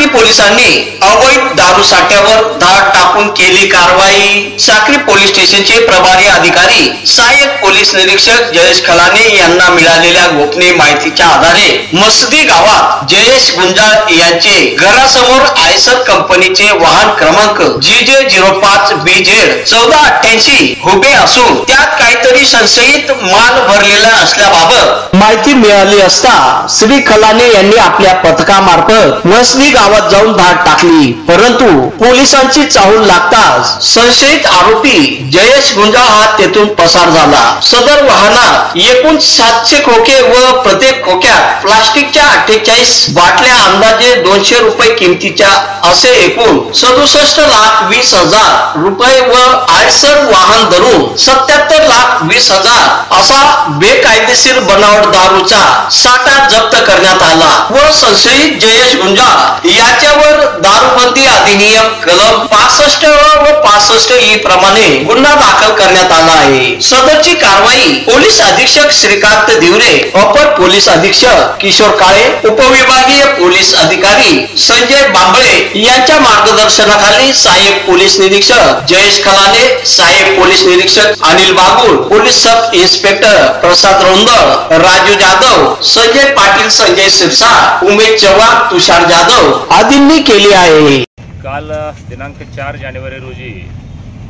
पोलिसांनी अवैध दारू साठ्यावर धाड टाकून केली कारवाई। साक्री पोलीस स्टेशनचे प्रभारी अधिकारी सहाय्यक पोलीस निरीक्षक जयेश खलाने यांना मिळालेल्या गोपनीय माहितीच्या आधारे मसदी गावात जयेश गुंजाळ यांचे घरासमोर आयसर कंपनीचे वाहन क्रमांक GJ05BZ 1488 उभे असून त्यात काहीतरी संशयित माल भरलेला असल्याबाबत माहिती मिळाली असता श्री खलाने यांनी आपल्या पथकामार्फत मसदी गावात जाऊन धाड टाकली, परंतु पोलिसांची चाहूल लागताच संशयित आरोपी जयेश गुंजाळ हा तेथून पसार झाला। सदर वाहनात एकूण 700 खोके व प्रत्येक खोक्यात प्लास्टिकच्या 48 बाटल्या अंदाजे 200 रुपये किमतीच्या असे एकूण 67,20,000 रुपये व आयसर वाहन धरून 77,20,000 असा बेकायदेशीर बनावट दारूचा साठा जप्त करण्यात आला व संशयित जयेश गुंजाळ याच्यावर दारूबंदी अधिनियम कलम 65 व 65E प्रमाणे गुन्हा दाखल करण्यात आला आहे। सदरची कारवाई पोलीस अधीक्षक श्रीकांत दिवरे, अपर पोलीस अधीक्षक किशोर काळे, उपविभागीय पोलीस अधिकारी संजय बांबळे यांच्या मार्गदर्शनाखाली सहाय्यक पोलीस निरीक्षक जयेश खलाने, सहाय्यक पोलीस निरीक्षक Anil Bagul, police sub inspector Prasad Rondal, Raju Jadhav, Sanjay Patil, Sanjay Sirsat, Umesh Chavan, Tushar Jadhav आदींनी केली आहे। काल दिनांक 4 जानेवारी रोजी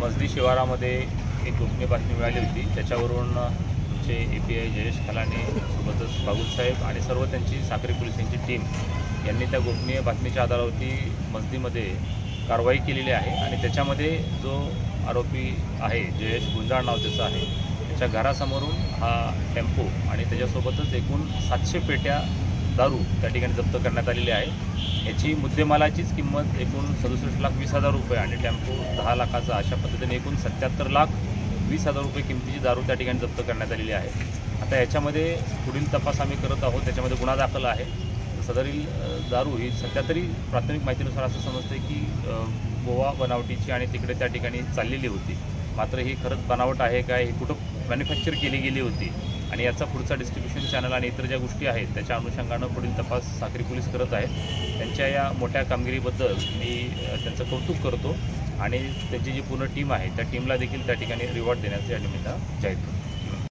मसदी शिवारामध्ये एक गोपनीय बातमी मिळाली होती। त्याच्यावरून आमचे API जयेश खलाने सोबतच बागुल साहेब आणि सर्व त्यांची साक्री पोलिसांची टीम यांनी त्या गोपनीय बातमीच्या आधारावरती मसदीमध्ये कारवाई केलेली आहे आणि त्याच्यामध्ये जो आरोपी आहे जयेश गुंजाळ नाव त्याचं आहे, त्याच्या घरासमोरून हा टेम्पो आणि त्याच्यासोबतच एकूण 700 पेट्या दारू त्या ठिकाणी जप्त करण्यात आलेली आहे। याची मुद्देमालाचीच किंमत एकूण 67,20,000 रुपये आणि टेम्पो 10 लाखाचा, अशा पद्धतीने एकूण 77,20,000 रुपये किमतीची दारू त्या ठिकाणी जप्त करण्यात आलेली आहे। आता याच्यामध्ये पुढील तपास आम्ही करत आहोत, त्याच्यामध्ये गुन्हा दाखल आहे। सदरील दारू ही सध्या तरी प्राथमिक माहितीनुसार असं समजते की गोवा बनावटीची आणि तिकडे त्या ठिकाणी चाललेली होती, मात्र ही खरंच बनावट आहे काय, ही कुठं मॅन्युफॅक्चर केली गेली होती आणि याचा पुढचा डिस्ट्रीब्युशन चॅनल आणि इतर ज्या गोष्टी आहेत त्याच्या अनुषंगानं पुढील तपास साक्री पोलीस करत आहेत। त्यांच्या या मोठ्या कामगिरीबद्दल मी त्यांचं कौतुक करतो आणि त्यांची जी पूर्ण टीम आहे त्या टीमला देखील त्या ठिकाणी रिवॉर्ड देण्याचे या निमित्तानं जाहीर करतो।